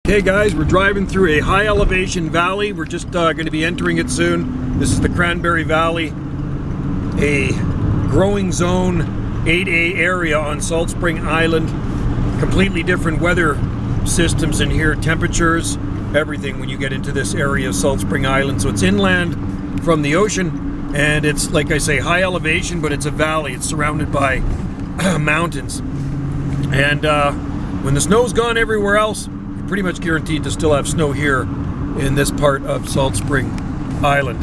Hey guys, we're driving through a high elevation valley. We're just going to be entering it soon. This is the Cranberry Valley, a growing zone 8A area on Salt Spring Island. Completely different weather systems in here, temperatures, everything when you get into this area of Salt Spring Island. So it's inland from the ocean, and it's, like I say, high elevation, but it's a valley. It's surrounded by mountains. And when the snow's gone everywhere else, you're pretty much guaranteed to still have snow here in this part of Salt Spring Island.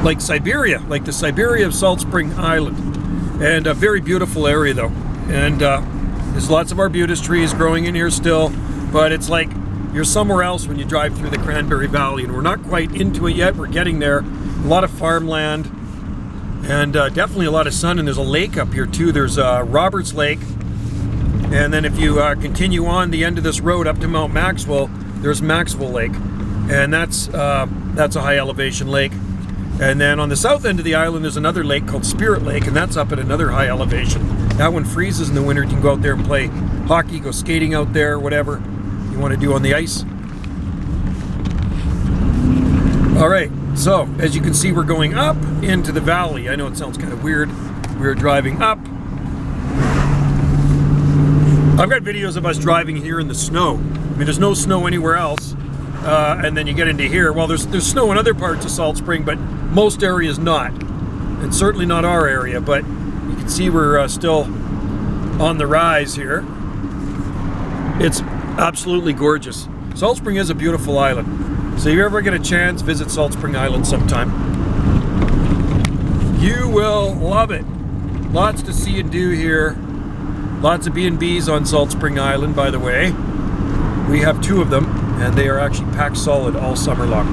Like Siberia, like the Siberia of Salt Spring Island. And a very beautiful area though. And there's lots of arbutus trees growing in here still, but it's like you're somewhere else when you drive through the Cranberry Valley, and we're not quite into it yet. We're getting there. A lot of farmland, and definitely a lot of sun, and there's a lake up here too. There's Roberts Lake, and then if you continue on the end of this road up to Mount Maxwell, there's Maxwell Lake, and that's a high elevation lake. And then on the south end of the island, there's another lake called Spirit Lake, and that's up at another high elevation. That one freezes in the winter. You can go out there and play hockey, go skating out there, whatever you want to do on the ice. All right, so as you can see, we're going up into the valley. I know it sounds kind of weird. We're driving up. I've got videos of us driving here in the snow. I mean, there's no snow anywhere else. And then you get into here. Well, there's snow in other parts of Salt Spring, but most areas not. And certainly not our area, but you can see we're still on the rise here. It's absolutely gorgeous. Salt Spring is a beautiful island. So if you ever get a chance, visit Salt Spring Island sometime. You will love it. Lots to see and do here. Lots of B&Bs on Salt Spring Island, by the way. We have 2 of them, and they are actually packed solid all summer long.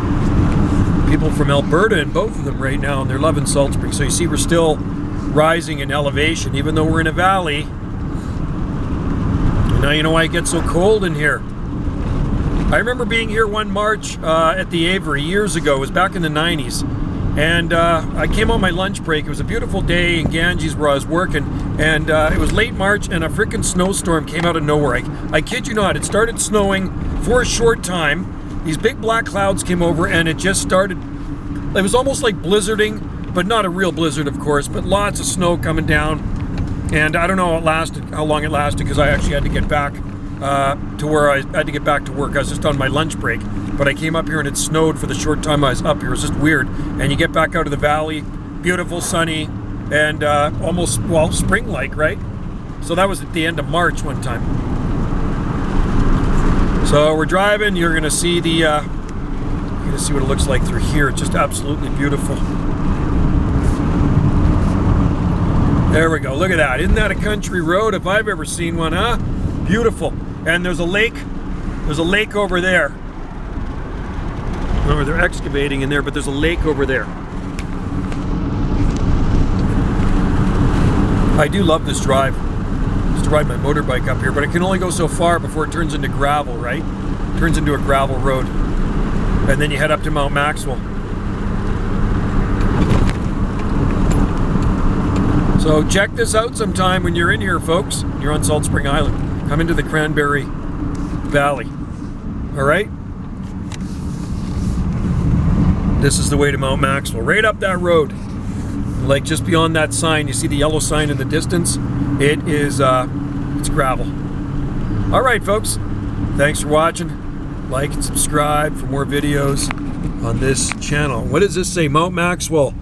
People from Alberta in both of them right now, and they're loving Salt Spring. So you see we're still rising in elevation, even though we're in a valley. And now you know why it gets so cold in here. I remember being here one March at the Avery years ago. It was back in the 90s. And I came on my lunch break. It was a beautiful day in Ganges where I was working, and it was late March, and a freaking snowstorm came out of nowhere. I kid you not, it started snowing for a short time. These big black clouds came over, and it just started. It was almost like blizzarding, but not a real blizzard, of course, but lots of snow coming down. And I don't know how long it lasted, because I actually had to get back to where I had to get back to work. I was just on my lunch break. But I came up here and it snowed for the short time I was up here. It was just weird. And you get back out of the valley, beautiful, sunny, and almost, well, spring-like, right? So that was at the end of March one time. So we're driving. You're gonna see the, you're gonna see what it looks like through here. It's just absolutely beautiful. There we go. Look at that. Isn't that a country road if I've ever seen one, huh? Beautiful. And there's a lake. There's a lake over there. Remember, they're excavating in there, but there's a lake over there. I do love this drive. Just to ride my motorbike up here, but it can only go so far before it turns into gravel, right? It turns into a gravel road. And then you head up to Mount Maxwell. So check this out sometime when you're in here, folks. You're on Salt Spring Island. Come into the Cranberry Valley. All right? This is the way to Mount Maxwell, right up that road. Like just beyond that sign, you see the yellow sign in the distance? It is, it's gravel. All right, folks. Thanks for watching. Like and subscribe for more videos on this channel. What does this say? Mount Maxwell.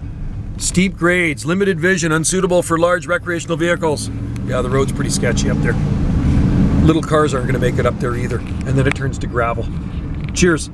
Steep grades, limited vision, unsuitable for large recreational vehicles. Yeah, the road's pretty sketchy up there. Little cars aren't going to make it up there either. And then it turns to gravel. Cheers.